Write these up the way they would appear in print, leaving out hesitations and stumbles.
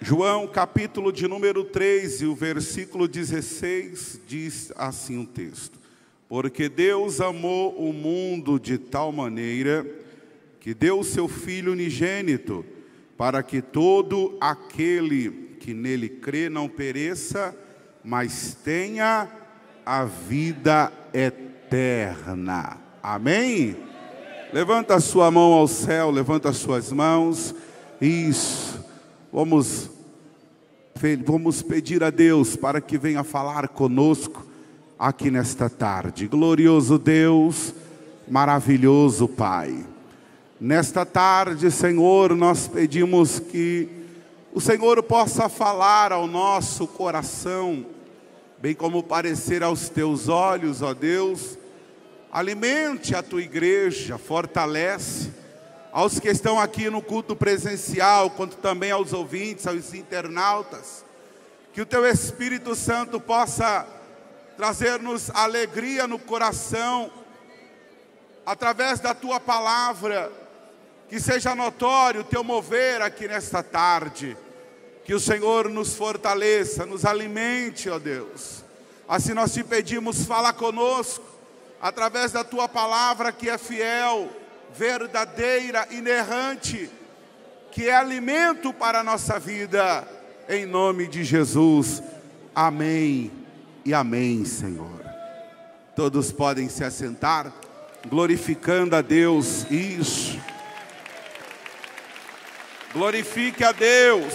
João, capítulo de número 3, e o versículo 16, diz assim o texto: Porque Deus amou o mundo de tal maneira que deu o seu Filho unigênito, para que todo aquele que nele crê não pereça, mas tenha a vida eterna. Amém? Levanta a sua mão ao céu, levanta as suas mãos. Isso. Vamos pedir a Deus para que venha falar conosco aqui nesta tarde. Glorioso Deus, maravilhoso Pai. Nesta tarde, Senhor, nós pedimos que o Senhor possa falar ao nosso coração, bem como parecer aos teus olhos, ó Deus. Alimente a tua igreja, fortalece aos que estão aqui no culto presencial, quanto também aos ouvintes, aos internautas, que o teu Espírito Santo possa trazer-nos alegria no coração, através da tua palavra, que seja notório o teu mover aqui nesta tarde, que o Senhor nos fortaleça, nos alimente, ó Deus. Assim nós te pedimos, fala conosco, através da tua palavra que é fiel, verdadeira, inerrante, que é alimento para a nossa vida, em nome de Jesus. Amém e amém, Senhor. Todos podem se assentar, glorificando a Deus. Isso. Glorifique a Deus.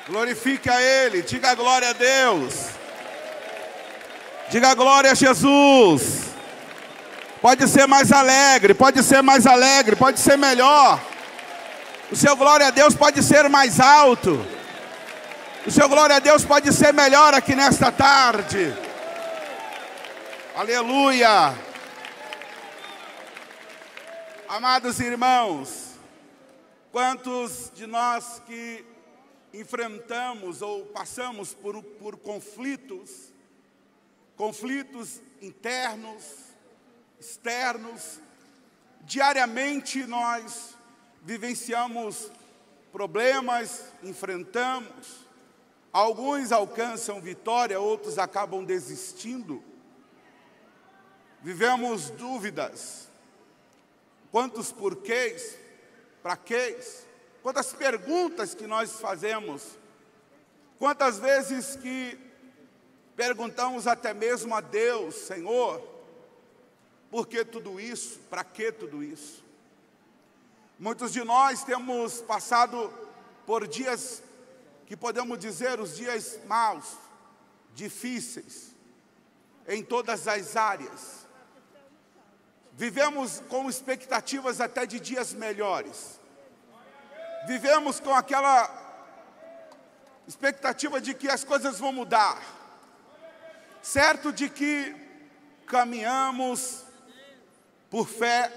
Glorifique a Ele, diga glória a Deus. Diga glória a Jesus. Pode ser mais alegre, pode ser mais alegre, pode ser melhor. O seu glória a Deus pode ser mais alto. O seu glória a Deus pode ser melhor aqui nesta tarde. Aleluia. Amados irmãos, quantos de nós que enfrentamos ou passamos por conflitos internos, externos, diariamente nós vivenciamos problemas, enfrentamos, alguns alcançam vitória, outros acabam desistindo, vivemos dúvidas, quantos porquês, para quês, quantas perguntas que nós fazemos, quantas vezes que perguntamos até mesmo a Deus, Senhor, por que tudo isso? Para que tudo isso? Muitos de nós temos passado por dias que podemos dizer os dias maus, difíceis, em todas as áreas. Vivemos com expectativas até de dias melhores. Vivemos com aquela expectativa de que as coisas vão mudar. Certo de que caminhamos por fé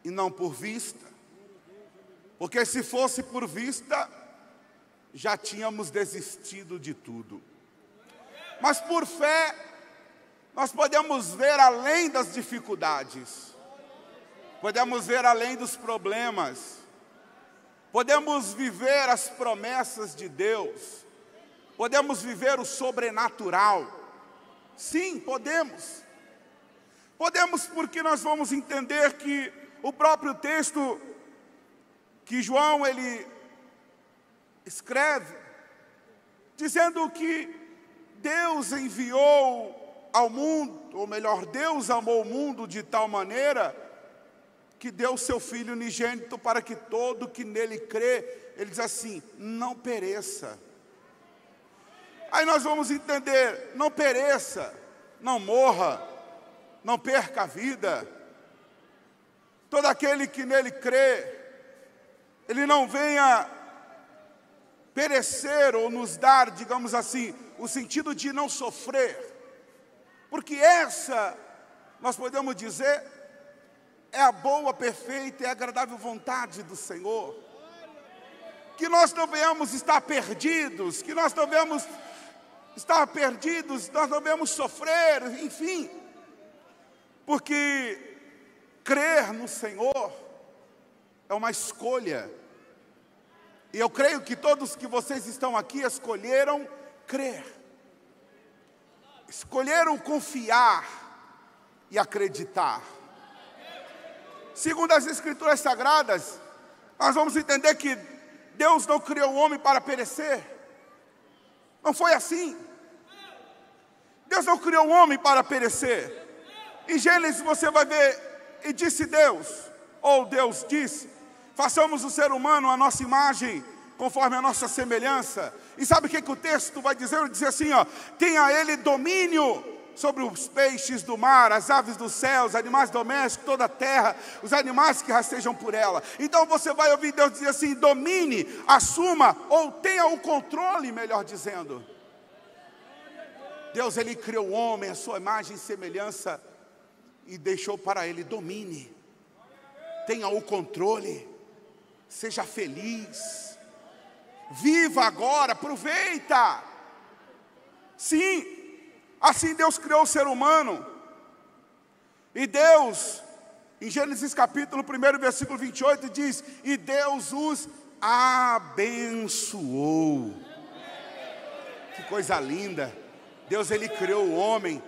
e não por vista. Porque se fosse por vista, já tínhamos desistido de tudo. Mas por fé, nós podemos ver além das dificuldades. Podemos ver além dos problemas. Podemos viver as promessas de Deus. Podemos viver o sobrenatural. Sim, podemos. Podemos porque nós vamos entender que o próprio texto que João ele escreve, dizendo que Deus enviou ao mundo, ou melhor, Deus amou o mundo de tal maneira que deu o seu Filho unigênito para que todo que nele crê, ele diz assim, não pereça. Aí nós vamos entender, não pereça, não morra, não perca a vida. Todo aquele que nele crê, ele não venha perecer ou nos dar, digamos assim, o sentido de não sofrer. Porque essa, nós podemos dizer, é a boa, perfeita e agradável vontade do Senhor. Que nós não venhamos estar perdidos, que nós não venhamos estar perdidos, nós não venhamos sofrer, enfim. Porque crer no Senhor é uma escolha. E eu creio que todos que vocês estão aqui escolheram crer. Escolheram confiar e acreditar. Segundo as Escrituras Sagradas, nós vamos entender que Deus não criou o homem para perecer. Não foi assim. Deus não criou o homem para perecer. Em Gênesis você vai ver, e disse Deus, ou Deus disse, façamos o ser humano a nossa imagem, conforme a nossa semelhança. E sabe o que o texto vai dizer? Ele diz assim, ó: tenha ele domínio sobre os peixes do mar, as aves dos céus, animais domésticos, toda a terra, os animais que rastejam por ela. Então você vai ouvir Deus dizer assim: domine, assuma, ou tenha o controle, melhor dizendo. Deus, Ele criou o homem, a sua imagem e semelhança, e deixou para ele: domine, tenha o controle, seja feliz, viva agora, aproveita. Sim, assim Deus criou o ser humano. E Deus, em Gênesis capítulo 1, versículo 28, diz: e Deus os abençoou. Que coisa linda. Deus, Ele criou o homem,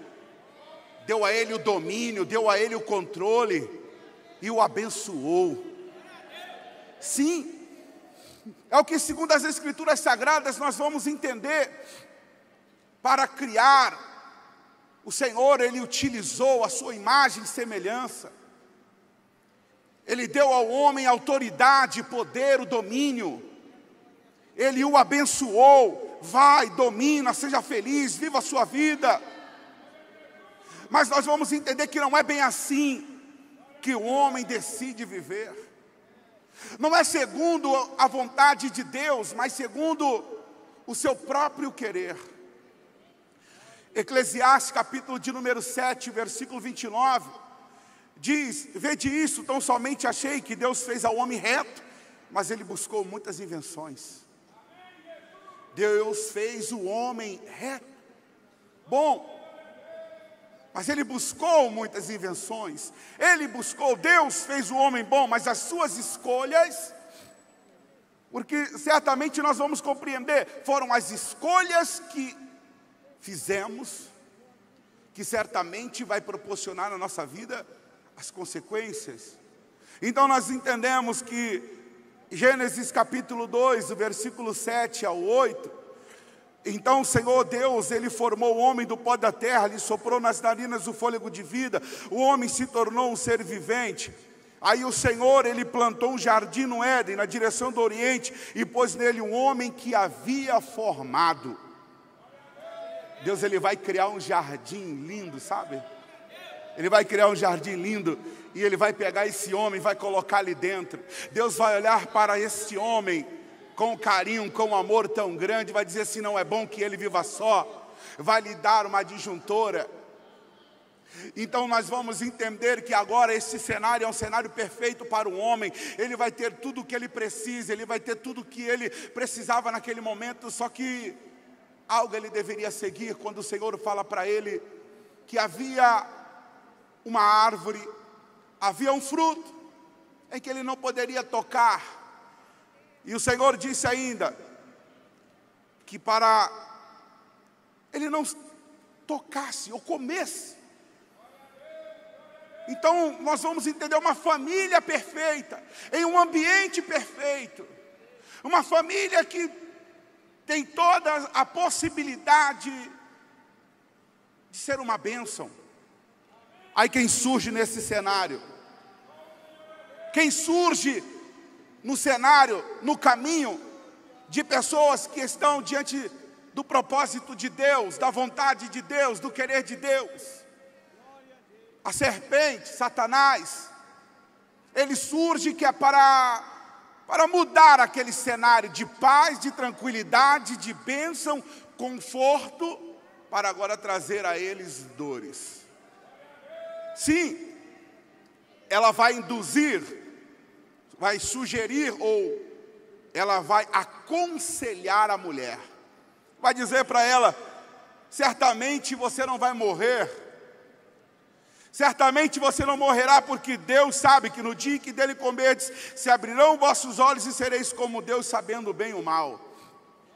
deu a ele o domínio, deu a ele o controle e o abençoou. Sim, é o que segundo as Escrituras Sagradas nós vamos entender. Para criar, o Senhor, Ele utilizou a sua imagem e semelhança. Ele deu ao homem autoridade, poder, o domínio. Ele o abençoou. Vai, domina, seja feliz, viva a sua vida. Mas nós vamos entender que não é bem assim que o homem decide viver. Não é segundo a vontade de Deus, mas segundo o seu próprio querer. Eclesiastes capítulo de número 7, versículo 29, diz: vede isso, tão somente achei que Deus fez ao homem reto, mas ele buscou muitas invenções. Deus fez o homem reto, bom, mas ele buscou muitas invenções. Ele buscou, Deus fez o homem bom, mas as suas escolhas, porque certamente nós vamos compreender, foram as escolhas que fizemos, que certamente vai proporcionar na nossa vida as consequências. Então nós entendemos que Gênesis capítulo 2, o versículo 7 ao 8, então o Senhor Deus, Ele formou o homem do pó da terra, lhe soprou nas narinas o fôlego de vida, o homem se tornou um ser vivente. Aí o Senhor, Ele plantou um jardim no Éden, na direção do Oriente, e pôs nele um homem que havia formado. Deus, Ele vai criar um jardim lindo, sabe? Ele vai criar um jardim lindo, e Ele vai pegar esse homem, vai colocar ali dentro. Deus vai olhar para esse homem com carinho, com amor tão grande, vai dizer assim: não é bom que ele viva só, vai lhe dar uma adjuntora. Então nós vamos entender que agora esse cenário é um cenário perfeito para o homem. Ele vai ter tudo o que ele precisa, ele vai ter tudo o que ele precisava naquele momento. Só que algo ele deveria seguir, quando o Senhor fala para ele que havia uma árvore, havia um fruto em que ele não poderia tocar. E o Senhor disse ainda que para ele não tocasse ou comesse. Então nós vamos entender uma família perfeita, em um ambiente perfeito. Uma família que tem toda a possibilidade de ser uma bênção. Aí quem surge nesse cenário? Quem surge no cenário, no caminho de pessoas que estão diante do propósito de Deus, da vontade de Deus, do querer de Deus? A serpente, Satanás, ele surge que é para mudar aquele cenário de paz, de tranquilidade, de bênção, conforto, para agora trazer a eles dores. Sim, ela vai induzir, vai sugerir, ou ela vai aconselhar a mulher. Vai dizer para ela: certamente você não vai morrer, Certamente você não morrerá, porque Deus sabe que no dia que dele comerdes, se abrirão vossos olhos e sereis como Deus, sabendo o bem e o mal.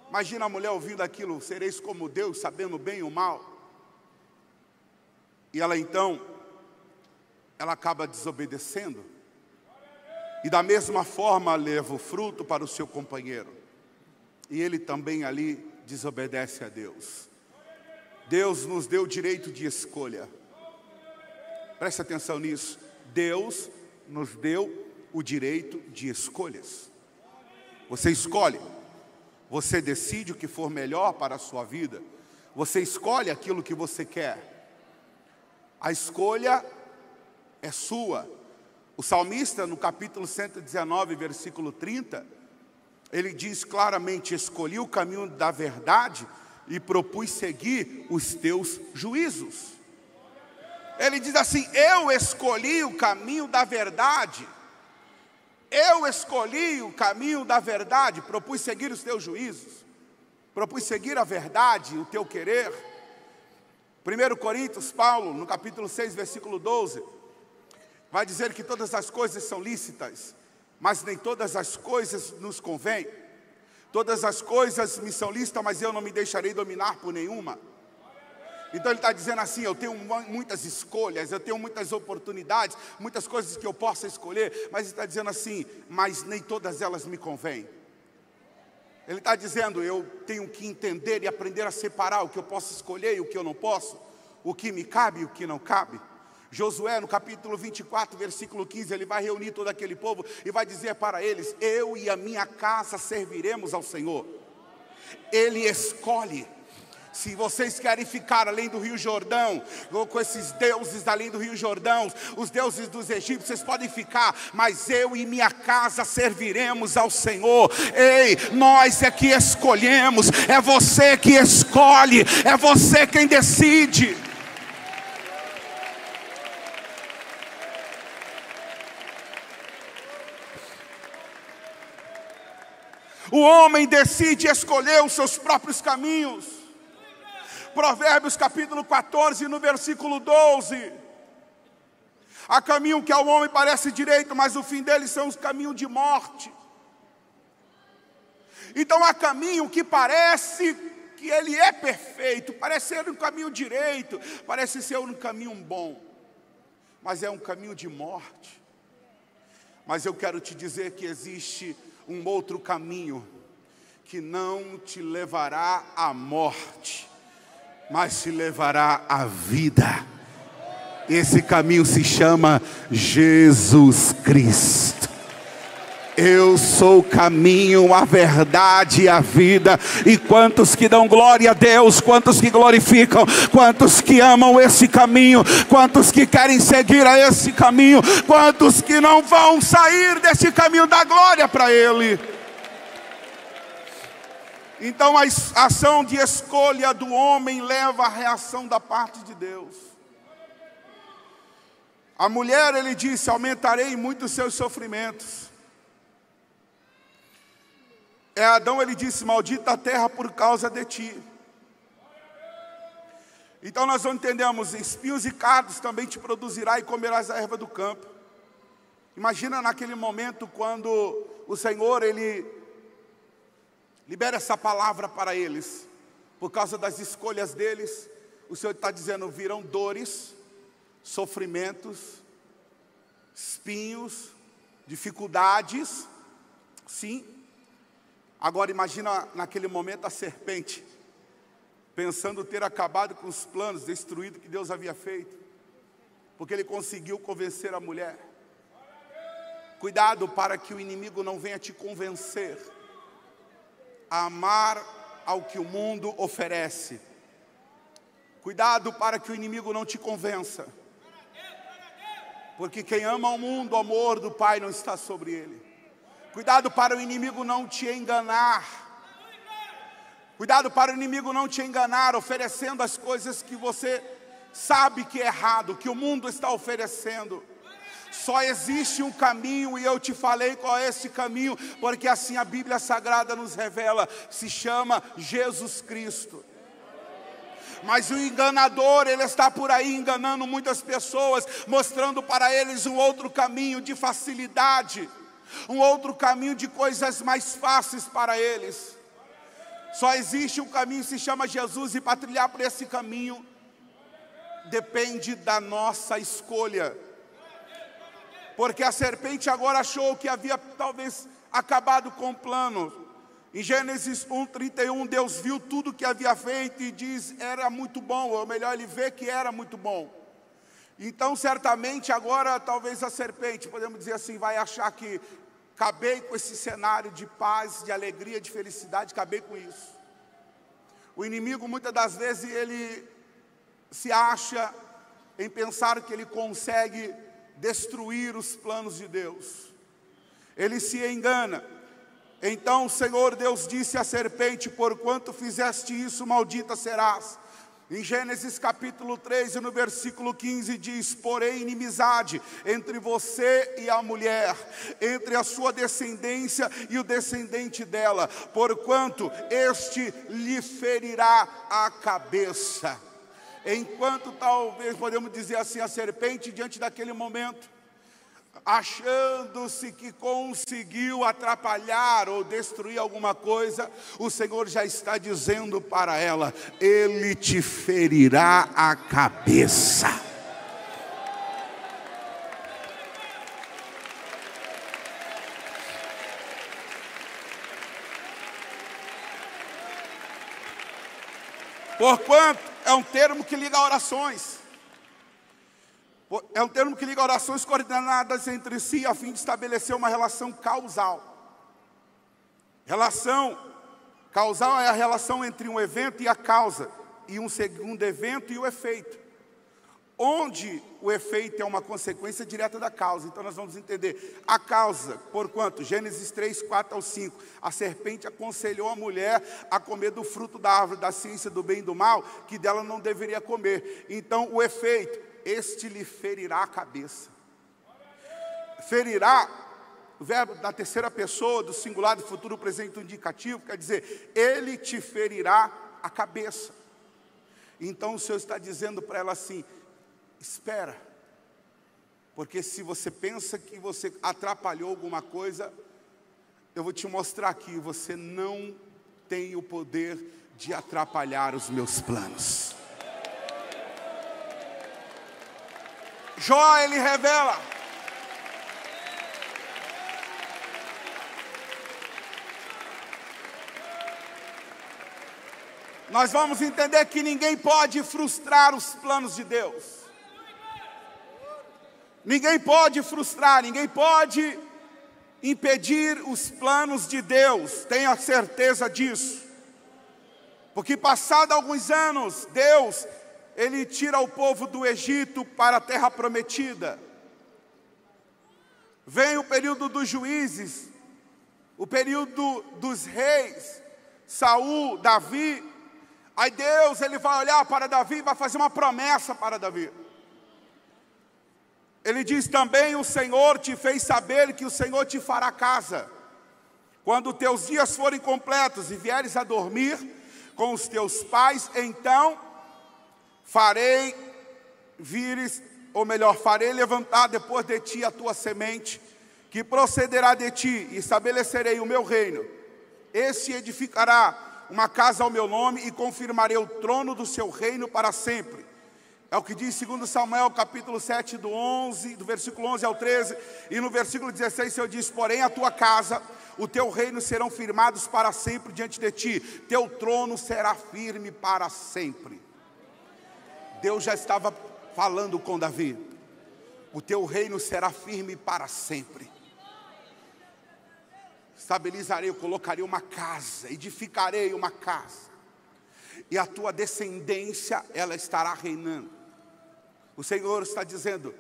Imagina a mulher ouvindo aquilo, sereis como Deus, sabendo o bem e o mal. E ela então, ela acaba desobedecendo. E da mesma forma leva o fruto para o seu companheiro. E ele também ali desobedece a Deus. Deus nos deu o direito de escolha. Preste atenção nisso. Deus nos deu o direito de escolhas. Você escolhe. Você decide o que for melhor para a sua vida. Você escolhe aquilo que você quer. A escolha é sua. O salmista, no capítulo 119, versículo 30, ele diz claramente: escolhi o caminho da verdade e propus seguir os teus juízos. Ele diz assim: eu escolhi o caminho da verdade. Eu escolhi o caminho da verdade, propus seguir os teus juízos. Propus seguir a verdade, o teu querer. 1 Coríntios, Paulo, no capítulo 6, versículo 12, vai dizer que todas as coisas são lícitas, mas nem todas as coisas nos convêm. Todas as coisas me são lícitas, mas eu não me deixarei dominar por nenhuma. Então ele está dizendo assim: eu tenho muitas escolhas, eu tenho muitas oportunidades, muitas coisas que eu possa escolher, mas ele está dizendo assim: mas nem todas elas me convêm. Ele está dizendo: eu tenho que entender e aprender a separar o que eu posso escolher e o que eu não posso, o que me cabe e o que não cabe. Josué, no capítulo 24, versículo 15, ele vai reunir todo aquele povo e vai dizer para eles: eu e a minha casa serviremos ao Senhor. Ele escolhe. Se vocês querem ficar além do Rio Jordão, ou com esses deuses além do Rio Jordão, os deuses dos egípcios, vocês podem ficar, mas eu e minha casa serviremos ao Senhor. Ei, nós é que escolhemos, é você que escolhe, é você quem decide. O homem decide escolher os seus próprios caminhos. Provérbios capítulo 14, no versículo 12. Há caminho que ao homem parece direito, mas o fim dele são os caminhos de morte. Então há caminho que parece que ele é perfeito, parece ser um caminho direito, parece ser um caminho bom, mas é um caminho de morte. Mas eu quero te dizer que existe um outro caminho que não te levará à morte, mas te levará à vida. Esse caminho se chama Jesus Cristo. Eu sou o caminho, a verdade e a vida. E quantos que dão glória a Deus, quantos que glorificam, quantos que amam esse caminho, quantos que querem seguir a esse caminho, quantos que não vão sair desse caminho da glória para Ele. Então a ação de escolha do homem leva à reação da parte de Deus. A mulher, ele disse: aumentarei muito os seus sofrimentos. Adão, ele disse: maldita a terra por causa de ti. Então nós entendemos: espinhos e cardos também te produzirá, e comerás a erva do campo. Imagina naquele momento quando o Senhor, ele libera essa palavra para eles, por causa das escolhas deles. O Senhor está dizendo: virão dores, sofrimentos, espinhos, dificuldades, sim. Agora imagina naquele momento a serpente, pensando ter acabado com os planos, destruído que Deus havia feito, porque ele conseguiu convencer a mulher. Cuidado para que o inimigo não venha te convencer a amar ao que o mundo oferece. Cuidado para que o inimigo não te convença, porque quem ama o mundo, o amor do Pai não está sobre ele. Cuidado para o inimigo não te enganar. Cuidado para o inimigo não te enganar, oferecendo as coisas que você sabe que é errado, que o mundo está oferecendo. Só existe um caminho, e eu te falei qual é esse caminho, porque assim a Bíblia Sagrada nos revela, se chama Jesus Cristo. Mas o enganador, ele está por aí enganando muitas pessoas, mostrando para eles um outro caminho de facilidade, um outro caminho de coisas mais fáceis para eles. Só existe um caminho, se chama Jesus, e para trilhar por esse caminho, depende da nossa escolha. Porque a serpente agora achou que havia talvez acabado com o plano. Em Gênesis 1:31, Deus viu tudo que havia feito e diz, era muito bom, ou melhor, ele vê que era muito bom. Então, certamente, agora, talvez a serpente, podemos dizer assim, vai achar que acabei com esse cenário de paz, de alegria, de felicidade, acabei com isso. O inimigo, muitas das vezes, ele se acha em pensar que ele consegue destruir os planos de Deus. Ele se engana. Então o Senhor Deus disse à serpente, porquanto fizeste isso, maldita serás. Em Gênesis capítulo 3, no versículo 15 diz, porém inimizade entre você e a mulher, entre a sua descendência e o descendente dela, porquanto este lhe ferirá a cabeça. Enquanto talvez, podemos dizer assim, a serpente diante daquele momento, achando-se que conseguiu atrapalhar ou destruir alguma coisa, o Senhor já está dizendo para ela, Ele te ferirá a cabeça. Porquanto é um termo que liga orações. É um termo que liga orações coordenadas entre si a fim de estabelecer uma relação causal. Relação causal é a relação entre um evento e a causa, e um segundo evento e o efeito. Onde o efeito é uma consequência direta da causa. Então nós vamos entender a causa, porquanto, Gênesis 3, 4 ao 5, a serpente aconselhou a mulher a comer do fruto da árvore da ciência do bem e do mal, que dela não deveria comer. Então o efeito, este lhe ferirá a cabeça. Ferirá, o verbo da terceira pessoa, do singular, do futuro, presente indicativo, quer dizer, ele te ferirá a cabeça. Então o Senhor está dizendo para ela assim, espera, porque se você pensa que você atrapalhou alguma coisa, eu vou te mostrar que você não tem o poder de atrapalhar os meus planos. Jó, ele revela. Nós vamos entender que ninguém pode frustrar os planos de Deus. Ninguém pode frustrar, ninguém pode impedir os planos de Deus. Tenha certeza disso. Porque passados alguns anos, Deus, Ele tira o povo do Egito para a terra prometida. Vem o período dos juízes, o período dos reis, Saul, Davi. Aí Deus, Ele vai olhar para Davi e vai fazer uma promessa para Davi. Ele diz também, o Senhor te fez saber que o Senhor te fará casa. Quando teus dias forem completos e vieres a dormir com os teus pais, então farei levantar depois de ti a tua semente, que procederá de ti, e estabelecerei o meu reino. Este edificará uma casa ao meu nome, e confirmarei o trono do seu reino para sempre. É o que diz 2 Samuel capítulo 7, do versículo 11 ao 13, e no versículo 16 o Senhor diz, porém a tua casa, o teu reino serão firmados para sempre diante de ti, teu trono será firme para sempre. Deus já estava falando com Davi, o teu reino será firme para sempre. Estabilizarei, eu colocarei uma casa, edificarei uma casa, e a tua descendência, ela estará reinando. O Senhor está dizendo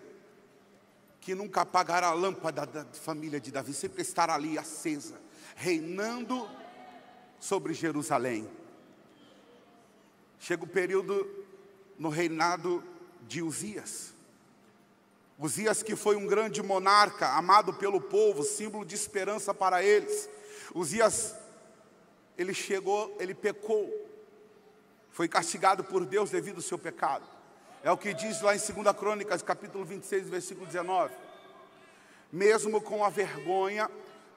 que nunca apagará a lâmpada da família de Davi, sempre estará ali acesa, reinando sobre Jerusalém. Chega o período no reinado de Uzias. Uzias, que foi um grande monarca, amado pelo povo, símbolo de esperança para eles. Uzias, ele pecou, foi castigado por Deus devido ao seu pecado. É o que diz lá em 2 Crônicas, capítulo 26, versículo 19. Mesmo com a vergonha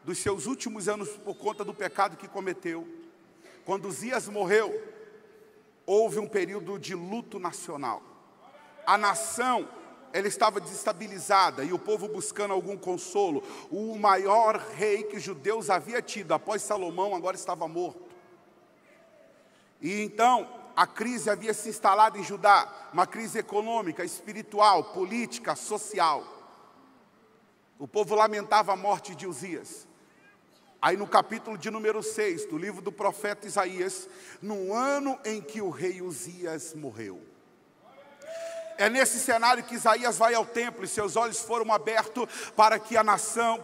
dos seus últimos anos por conta do pecado que cometeu, quando Uzias morreu, houve um período de luto nacional. A nação, ela estava desestabilizada e o povo buscando algum consolo. O maior rei que os judeus haviam tido após Salomão agora estava morto. E então a crise havia se instalado em Judá, uma crise econômica, espiritual, política, social. O povo lamentava a morte de Uzias. Aí no capítulo de número 6 do livro do profeta Isaías, no ano em que o rei Uzias morreu. É nesse cenário que Isaías vai ao templo e seus olhos foram abertos para que a nação,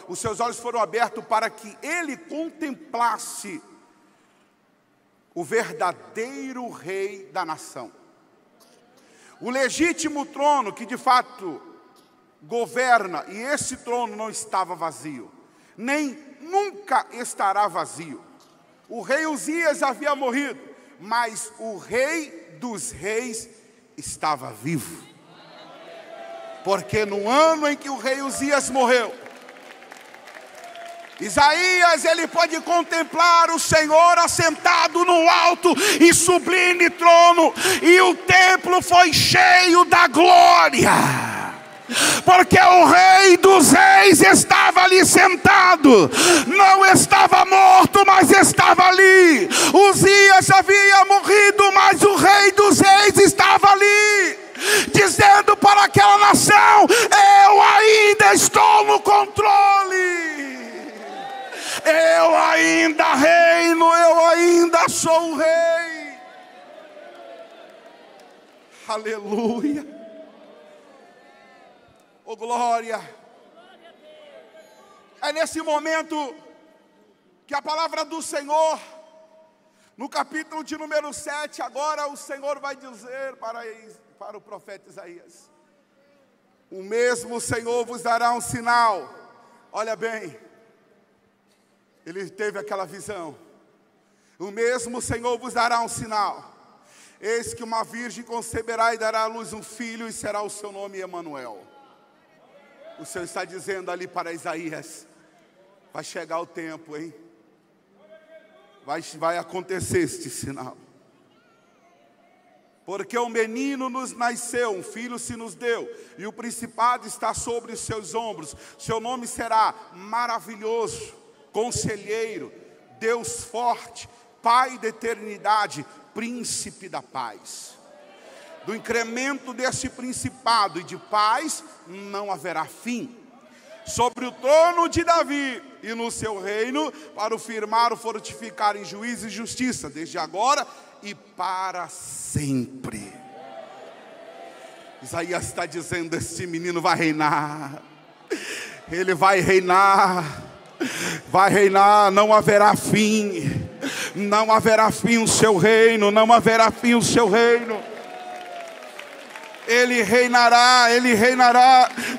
os seus olhos foram abertos para que ele contemplasse o verdadeiro rei da nação. O legítimo trono que de fato governa, e esse trono não estava vazio, nem nunca estará vazio. O rei Uzias havia morrido, mas o rei dos reis estava vivo. Porque no ano em que o rei Uzias morreu, Isaías, ele pode contemplar o Senhor assentado no alto e sublime trono, e o templo foi cheio da glória, porque o rei dos reis estava ali sentado, não estava morto, mas estava ali. Uzias havia morrido, mas o rei dos reis estava ali, dizendo para aquela nação: eu ainda estou no controle. Eu ainda reino, eu ainda sou o rei. Aleluia. Oh glória. É nesse momento que a palavra do Senhor, no capítulo de número 7, agora o Senhor vai dizer para o profeta Isaías: o mesmo Senhor vos dará um sinal. Olha bem, ele teve aquela visão. O mesmo Senhor vos dará um sinal. Eis que uma virgem conceberá e dará à luz um filho, e será o seu nome Emanuel. O Senhor está dizendo ali para Isaías: vai chegar o tempo, hein? Vai acontecer este sinal. Porque um menino nos nasceu, um filho se nos deu, e o principado está sobre os seus ombros. Seu nome será Maravilhoso, Conselheiro, Deus Forte, Pai da Eternidade, Príncipe da Paz. Do incremento desse principado e de paz não haverá fim. Sobre o trono de Davi e no seu reino, para o firmar, o fortificar em juízo e justiça, desde agora e para sempre. Isaías está dizendo: esse menino vai reinar. Ele vai reinar. Vai reinar, não haverá fim. Não haverá fim o seu reino. Não haverá fim o seu reino. Ele reinará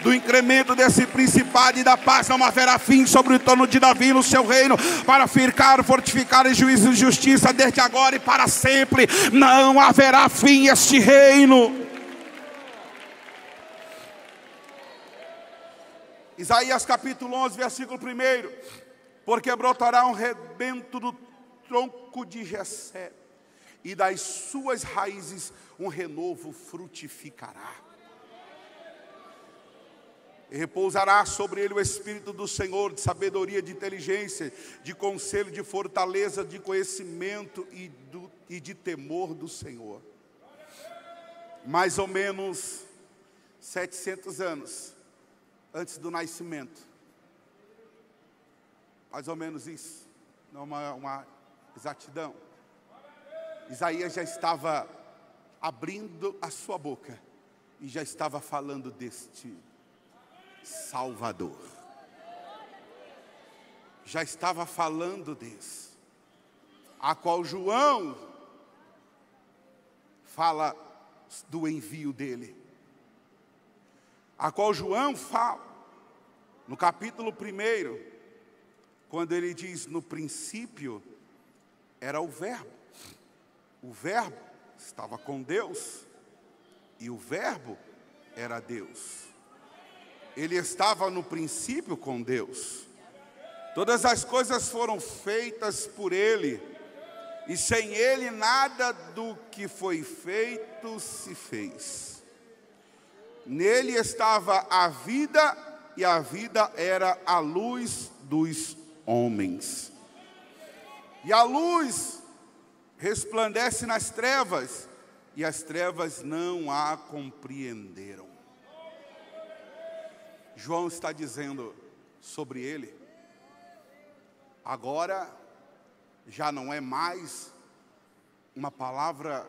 do incremento desse principado e da paz. Não haverá fim sobre o trono de Davi no seu reino, para firmar, fortificar em juízo e justiça, desde agora e para sempre. Não haverá fim este reino. Isaías capítulo 11, versículo 1. Porque brotará um rebento do tronco de Jessé, e das suas raízes um renovo frutificará. E repousará sobre ele o Espírito do Senhor, de sabedoria, de inteligência, de conselho, de fortaleza, de conhecimento e de temor do Senhor. Mais ou menos 700 anos antes do nascimento, mais ou menos isso, não uma exatidão, Isaías já estava abrindo a sua boca e já estava falando deste Salvador. Já estava falando desse, a qual João fala do envio dele, a qual João fala no capítulo 1, quando ele diz: no princípio era o verbo, O Verbo estava com Deus e o Verbo era Deus. Ele estava no princípio com Deus. Todas as coisas foram feitas por Ele, e sem Ele nada do que foi feito se fez. Nele estava a vida, e a vida era a luz dos homens. E a luz resplandece nas trevas, e as trevas não a compreenderam. João está dizendo sobre ele: agora já não é mais uma palavra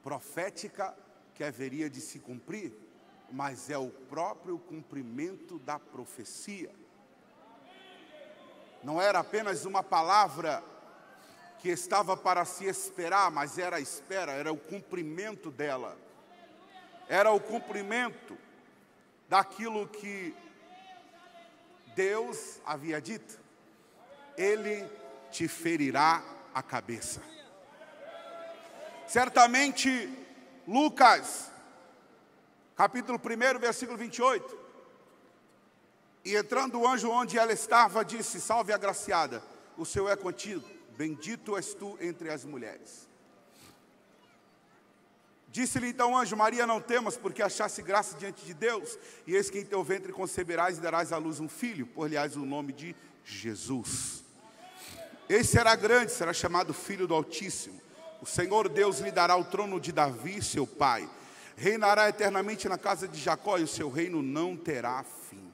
profética que haveria de se cumprir, mas é o próprio cumprimento da profecia. Não era apenas uma palavra que estava para se esperar, mas era a espera, era o cumprimento dela. Era o cumprimento daquilo que Deus havia dito: Ele te ferirá a cabeça. Certamente, Lucas, capítulo 1, versículo 28. E entrando o anjo onde ela estava, disse: salve agraciada, o Senhor é contigo, bendito és tu entre as mulheres. Disse-lhe então o anjo: Maria, não temas, porque achaste graça diante de Deus, e eis que em teu ventre conceberás e darás à luz um filho, por-lhe-ás o nome de Jesus. Esse será grande, será chamado Filho do Altíssimo. O Senhor Deus lhe dará o trono de Davi, seu pai. Reinará eternamente na casa de Jacó, e o seu reino não terá fim.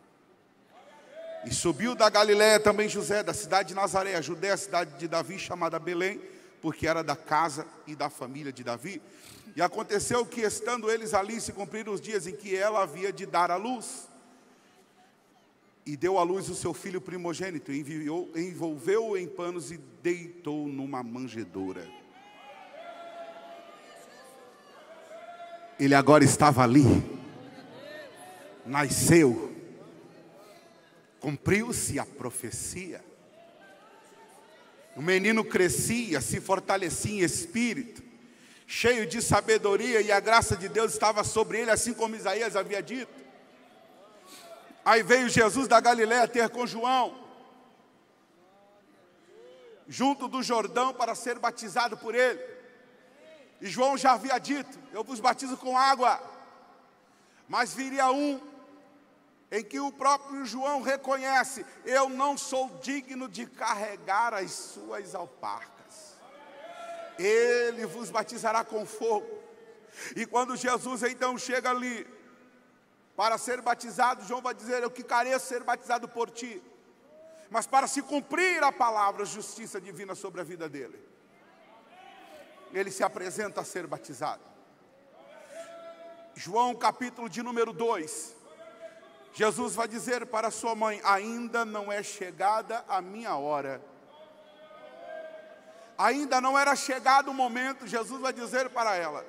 E subiu da Galiléia também José, da cidade de Nazaré, a Judéia, a cidade de Davi, chamada Belém, porque era da casa e da família de Davi. E aconteceu que, estando eles ali, se cumpriram os dias em que ela havia de dar à luz. E deu à luz o seu filho primogênito, envolveu-o em panos e deitou numa manjedoura. Ele agora estava ali, nasceu, cumpriu-se a profecia. O menino crescia, se fortalecia em espírito, cheio de sabedoria, e a graça de Deus estava sobre ele, assim como Isaías havia dito. Aí veio Jesus da Galiléia ter com João, junto do Jordão, para ser batizado por ele. E João já havia dito: eu vos batizo com água, mas viria um em que o próprio João reconhece: eu não sou digno de carregar as suas alparcas. Ele vos batizará com fogo. E quando Jesus então chega ali para ser batizado, João vai dizer: eu que careço ser batizado por ti. Mas para se cumprir a palavra, justiça divina sobre a vida dele, ele se apresenta a ser batizado. João capítulo de número 2, Jesus vai dizer para sua mãe: ainda não é chegada a minha hora. Ainda não era chegado o momento, Jesus vai dizer para ela.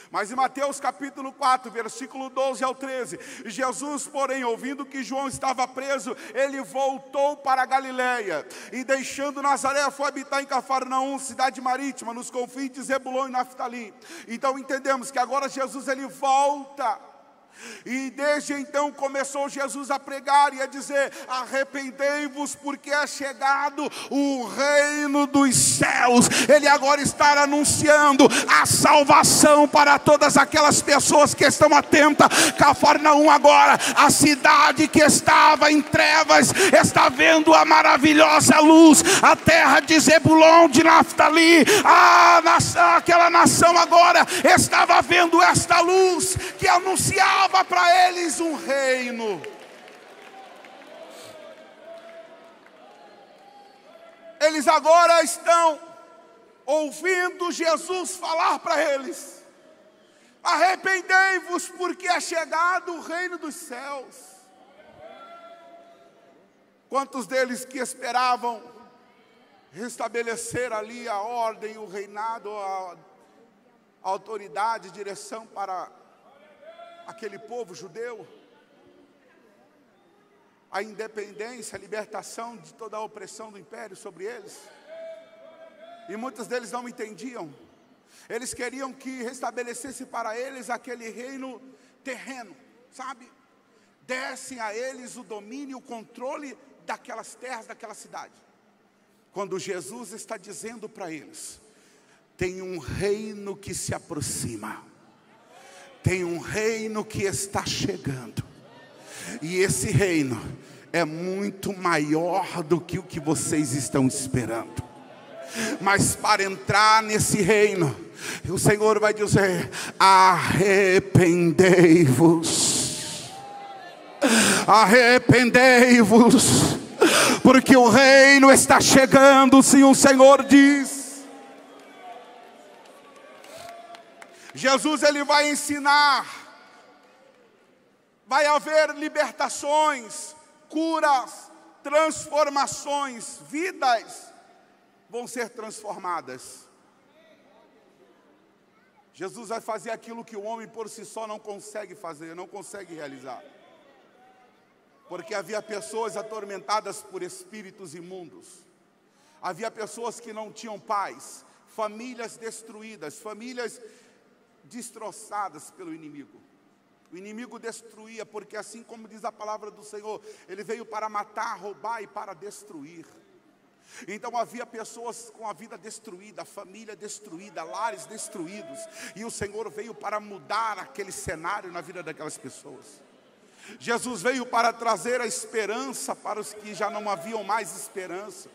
Mas em Mateus capítulo 4, versículo 12 ao 13, Jesus, porém, ouvindo que João estava preso, ele voltou para a Galiléia, e deixando Nazaré, foi habitar em Cafarnaum, cidade marítima, nos confins de Zebulon e Naftali. Então entendemos que agora Jesus ele volta. E desde então começou Jesus a pregar e a dizer: arrependei-vos, porque é chegado o reino dos céus. Ele agora está anunciando a salvação para todas aquelas pessoas que estão atentas. Cafarnaum agora, a cidade que estava em trevas, está vendo a maravilhosa luz. A terra de Zebulon, de Naftali, aquela nação agora estava vendo esta luz que anunciava para eles um reino. Eles agora estão ouvindo Jesus falar para eles: arrependei-vos, porque é chegado o reino dos céus. Quantos deles que esperavam restabelecer ali a ordem, o reinado, a autoridade, direção para aquele povo judeu, a independência, a libertação de toda a opressão do império sobre eles? E muitos deles não entendiam. Eles queriam que restabelecesse para eles aquele reino terreno, sabe? Dessem a eles o domínio, o controle daquelas terras, daquela cidade. Quando Jesus está dizendo para eles: tem um reino que se aproxima, tem um reino que está chegando, e esse reino é muito maior do que o que vocês estão esperando. Mas para entrar nesse reino, o Senhor vai dizer: arrependei-vos, arrependei-vos, porque o reino está chegando, sim, o Senhor diz. Jesus, ele vai ensinar, vai haver libertações, curas, transformações, vidas vão ser transformadas. Jesus vai fazer aquilo que o homem por si só não consegue fazer, não consegue realizar. Porque havia pessoas atormentadas por espíritos imundos. Havia pessoas que não tinham paz, famílias destruídas, famílias destroçadas pelo inimigo. O inimigo destruía, porque assim como diz a palavra do Senhor, ele veio para matar, roubar e para destruir. Então havia pessoas com a vida destruída, a família destruída, lares destruídos, e o Senhor veio para mudar aquele cenário na vida daquelas pessoas. Jesus veio para trazer a esperança para os que já não haviam mais esperança.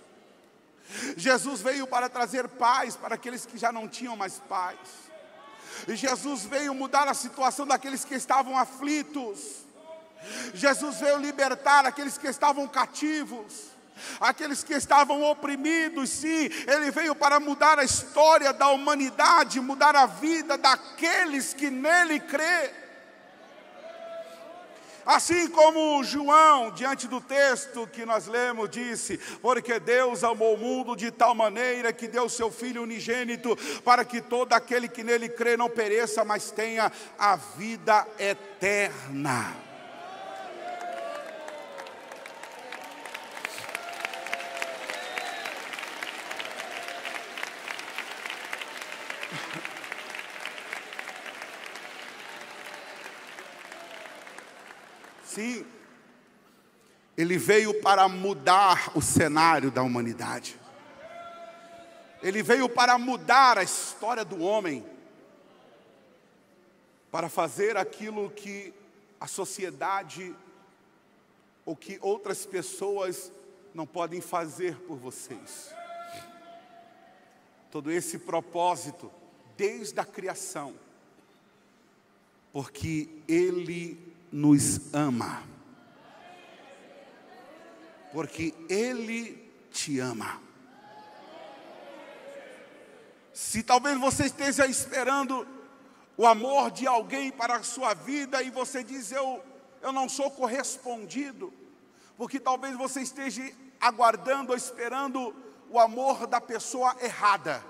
Jesus veio para trazer paz para aqueles que já não tinham mais paz. E Jesus veio mudar a situação daqueles que estavam aflitos. Jesus veio libertar aqueles que estavam cativos, aqueles que estavam oprimidos. Sim, Ele veio para mudar a história da humanidade, mudar a vida daqueles que nele crê. Assim como João, diante do texto que nós lemos, disse: porque Deus amou o mundo de tal maneira que deu seu Filho unigênito, para que todo aquele que nele crê não pereça, mas tenha a vida eterna. Sim, Ele veio para mudar o cenário da humanidade. Ele veio para mudar a história do homem, para fazer aquilo que a sociedade ou que outras pessoas não podem fazer por vocês. Todo esse propósito desde a criação, porque Ele nos ama, porque Ele te ama. Se talvez você esteja esperando o amor de alguém para a sua vida e você diz: eu não sou correspondido, porque talvez você esteja aguardando ou esperando o amor da pessoa errada.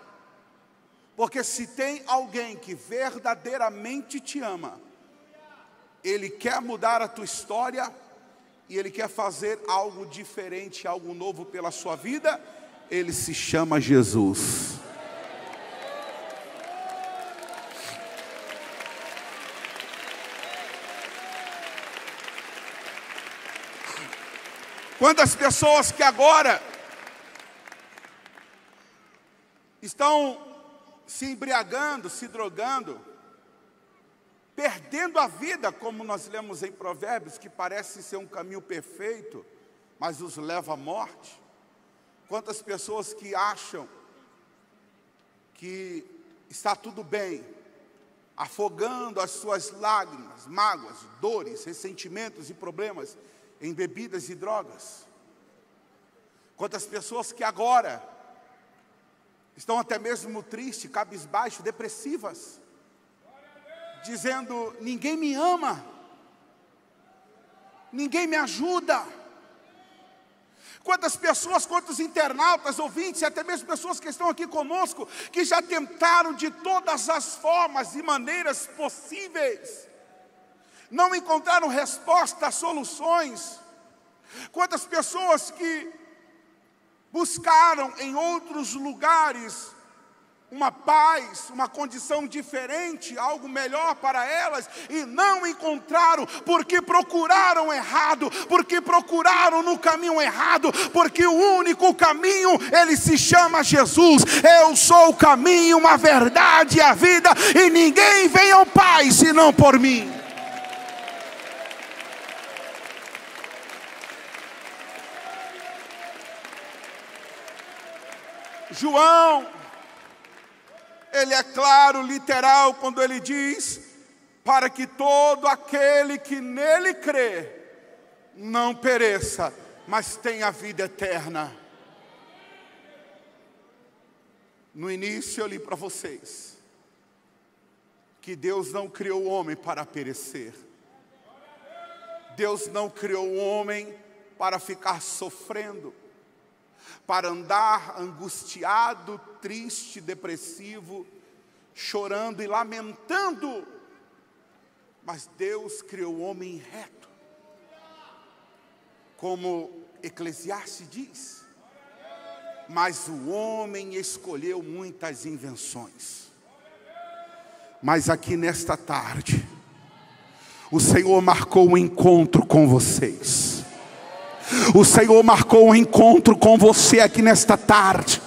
Porque se tem alguém que verdadeiramente te ama, Ele quer mudar a tua história, e Ele quer fazer algo diferente, algo novo pela sua vida. Ele se chama Jesus. Quantas pessoas que agora estão se embriagando, se drogando, perdendo a vida, como nós lemos em Provérbios, que parece ser um caminho perfeito, mas os leva à morte. Quantas pessoas que acham que está tudo bem, afogando as suas lágrimas, mágoas, dores, ressentimentos e problemas em bebidas e drogas. Quantas pessoas que agora estão até mesmo tristes, cabisbaixo, depressivas, dizendo: ninguém me ama, ninguém me ajuda. Quantas pessoas, quantos internautas, ouvintes, e até mesmo pessoas que estão aqui conosco, que já tentaram de todas as formas e maneiras possíveis, não encontraram respostas, soluções. Quantas pessoas que buscaram em outros lugares uma paz, uma condição diferente, algo melhor para elas, e não encontraram, porque procuraram errado, porque procuraram no caminho errado, porque o único caminho, ele se chama Jesus. Eu sou o caminho, a verdade e a vida, e ninguém vem ao Pai senão por mim. João, ele é claro, literal, quando ele diz: para que todo aquele que nele crê, não pereça, mas tenha a vida eterna. No início eu li para vocês, que Deus não criou o homem para perecer. Deus não criou o homem para ficar sofrendo, para andar angustiado, triste, depressivo, chorando e lamentando. Mas Deus criou o homem reto, como Eclesiastes diz. Mas o homem escolheu muitas invenções. Mas aqui nesta tarde, o Senhor marcou um encontro com vocês. O Senhor marcou um encontro com você aqui nesta tarde.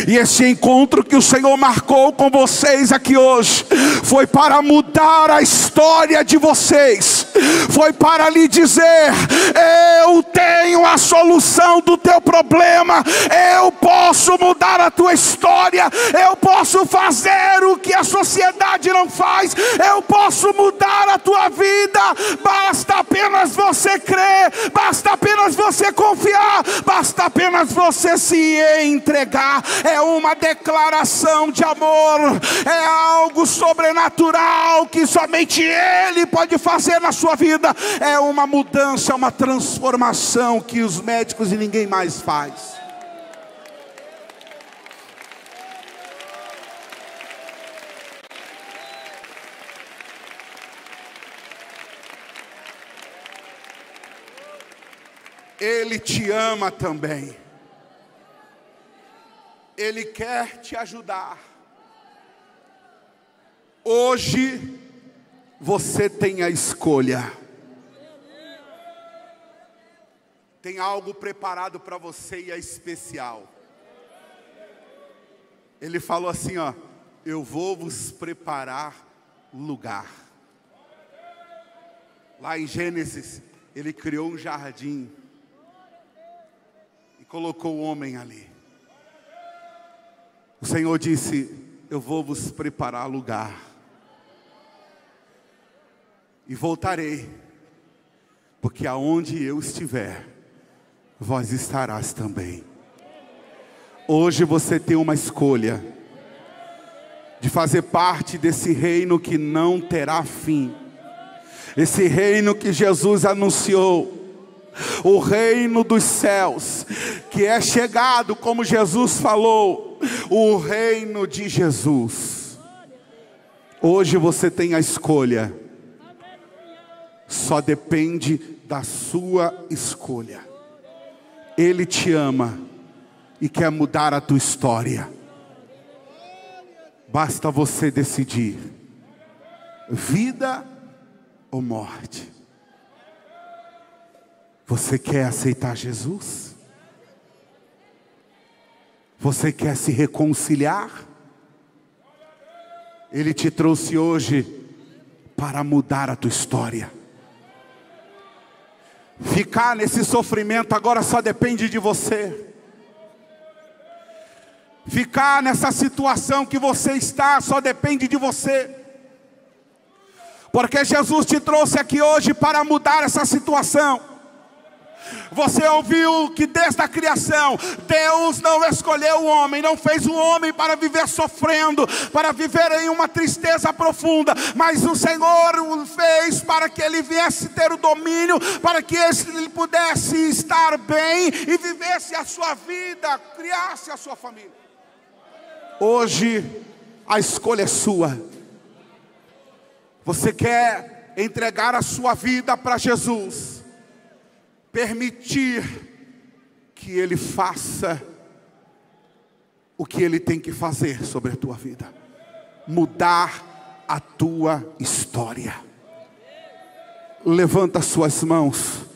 E esse encontro que o Senhor marcou com vocês aqui hoje foi para mudar a história de vocês. Foi para lhe dizer: eu tenho a solução do teu problema. Eu posso mudar a tua história. Eu posso fazer o que a sociedade não faz. Eu posso mudar a tua vida. Basta apenas você crer. Basta apenas você confiar. Basta apenas você se entregar. É uma declaração de amor. É algo sobrenatural que somente Ele pode fazer na sua vida. É uma mudança, uma transformação que os médicos e ninguém mais faz. Ele te ama também. Ele quer te ajudar. Hoje você tem a escolha. Tem algo preparado para você e é especial. Ele falou assim, ó: eu vou vos preparar lugar. Lá em Gênesis, ele criou um jardim e colocou o homem ali. O Senhor disse: eu vou vos preparar lugar, e voltarei, porque aonde eu estiver, vós estarás também. Hoje você tem uma escolha de fazer parte desse reino que não terá fim. Esse reino que Jesus anunciou, o reino dos céus, que é chegado, como Jesus falou, o reino de Jesus. Hoje você tem a escolha. Só depende da sua escolha. Ele te ama e quer mudar a tua história. Basta você decidir: vida ou morte. Você quer aceitar Jesus? Você quer se reconciliar? Ele te trouxe hoje para mudar a tua história. Ficar nesse sofrimento agora só depende de você. Ficar nessa situação que você está só depende de você. Porque Jesus te trouxe aqui hoje para mudar essa situação. Você ouviu que desde a criação, Deus não escolheu o homem, não fez o homem para viver sofrendo, para viver em uma tristeza profunda, mas o Senhor o fez para que ele viesse ter o domínio, para que ele pudesse estar bem e vivesse a sua vida, criasse a sua família. Hoje a escolha é sua. Você quer entregar a sua vida para Jesus, permitir que Ele faça o que Ele tem que fazer sobre a tua vida. Mudar a tua história. Levanta as suas mãos.